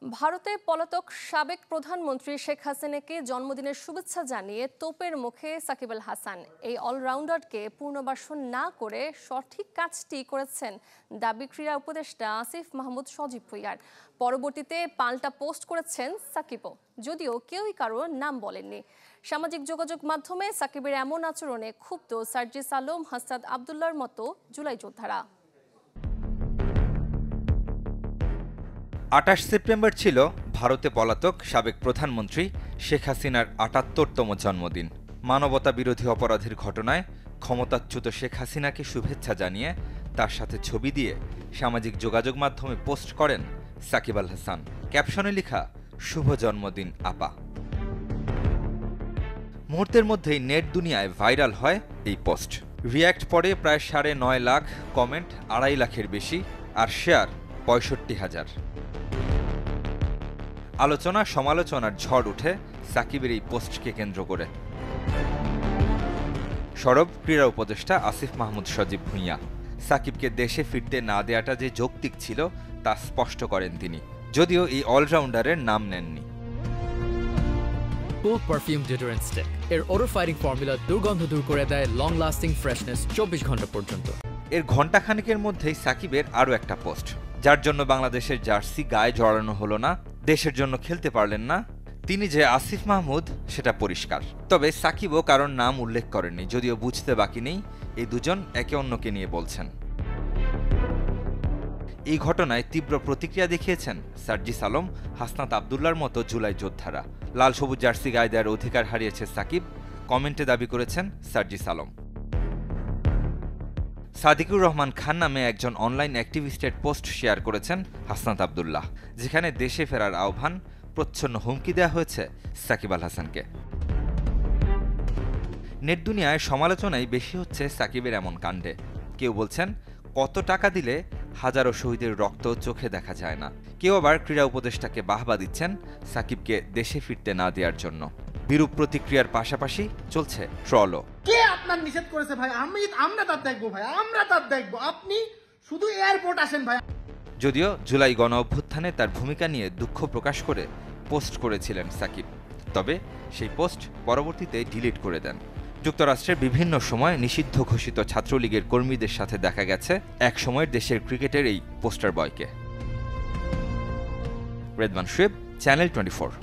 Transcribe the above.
ভারতে পলাতক সাবেক প্রধানমন্ত্রী শেখ হাসিনাকে জন্মদিনের শুভেচ্ছা জানিয়ে তোপের মুখে সাকিব আল হাসান। এই অলরাউন্ডারকে পুনর্বাসন না করে সঠিক কাজটি করেছেন দাবি ক্রীড়া উপদেষ্টা আসিফ মাহমুদ সজীব ভুঁইয়ার। পরবর্তীতে পাল্টা পোস্ট করেছেন সাকিবও, যদিও কেউই কারোর নাম বলেননি। সামাজিক যোগাযোগ মাধ্যমে সাকিবের এমন আচরণে ক্ষুব্ধ সার্জিস আলম, হাসনাত আবদুল্লাহর মতো জুলাই যোদ্ধারা। ২৮ সেপ্টেম্বর ছিল ভারতে পলাতক সাবেক প্রধানমন্ত্রী শেখ হাসিনার ৭৮তম জন্মদিন। মানবতা বিরোধী অপরাধের ঘটনায় ক্ষমতাচ্যুত শেখ হাসিনাকে শুভেচ্ছা জানিয়ে তার সাথে ছবি দিয়ে সামাজিক যোগাযোগ মাধ্যমে পোস্ট করেন সাকিব আল হাসান। ক্যাপশনে লেখা, শুভ জন্মদিন আপা। মুহূর্তের মধ্যেই নেট দুনিয়ায় ভাইরাল হয় এই পোস্ট। রিয়্যাক্ট পড়ে প্রায় ৯.৫ লাখ, কমেন্ট ২.৫ লাখের বেশি, আর শেয়ার ৬৫,০০০। আলোচনা সমালোচনার ঝড় উঠে সাকিবের এই পোস্টকে কেন্দ্র করে। সরব ক্রীড়া উপদেষ্টা আসিফ মাহমুদ সজীব ভুঁইয়া। সাকিবকে দেশে ফিরতে না দেয়াটা যে যৌক্তিক ছিল তা স্পষ্ট করেন তিনি, যদিও এই অলরাউন্ডারের নাম নেননি। Cool Perfume Deodorant Stick এর odor fighting formula দুর্গন্ধ দূর করে দেয় লং লাস্টিং ফ্রেশনেস ২৪ ঘন্টা পর্যন্ত। এর ঘণ্টাখানেকের মধ্যেই সাকিবের আরও একটা পোস্ট, যার জন্য বাংলাদেশের জার্সি গায়ে জড়ানো হলো না, দেশের জন্য খেলতে পারলেন না। তিনি যে আসিফ মাহমুদ সেটা পরিষ্কার। তবে সাকিবও কারোর নাম উল্লেখ করেননি, যদিও বুঝতে বাকি নেই এই দুজন একে অন্যকে নিয়ে বলছেন। এই ঘটনায় তীব্র প্রতিক্রিয়া দেখিয়েছেন সার্জিস আলম, হাসনাত আবদুল্লার মতো জুলাই যোদ্ধারা। লাল সবুজ জার্সি গায়ে দেওয়ার অধিকার হারিয়েছে সাকিব, কমেন্টে দাবি করেছেন সার্জিস আলম। সাদিকুর রহমান খান নামে একজন অনলাইন অ্যাক্টিভিস্টের পোস্ট শেয়ার করেছেন হাসনাত আবদুল্লাহ, যেখানে দেশে ফেরার আহ্বান, প্রচ্ছন্ন হুমকি দেওয়া হয়েছে সাকিব আল হাসানকে। নেট দুনিয়ায় সমালোচনাই বেশি হচ্ছে সাকিবের এমন কাণ্ডে। কেউ বলছেন কত টাকা দিলে হাজারো শহীদের রক্ত চোখে দেখা যায় না। কেউ আবার ক্রীড়া উপদেষ্টাকে বাহবা দিচ্ছেন সাকিবকে দেশে ফিরতে না দেওয়ার জন্য। বিরূপ প্রতিক্রিয়ার পাশাপাশি চলছে ট্রলও। কে আপনার নিষেধ করেছে ভাই? আমরা তার দেখবো ভাই, আমরা তার দেখবো, আপনি শুধু এয়ারপোর্ট আসেন ভাই। যদিও জুলাই গণ অভ্যুত্থানে তার ভূমিকা নিয়ে দুঃখ প্রকাশ করে পোস্ট করেছিলেন সাকিব, তবে সেই পোস্ট পরবর্তীতে ডিলিট করে দেন। যুক্তরাষ্ট্রের বিভিন্ন সময় নিষিদ্ধ ঘোষিত ছাত্রলীগের কর্মীদের সাথে দেখা গেছে এক সময়ের দেশের ক্রিকেটের এই পোস্টার বয়কে। রেদওয়ান শুয়েব, চ্যানেল 24।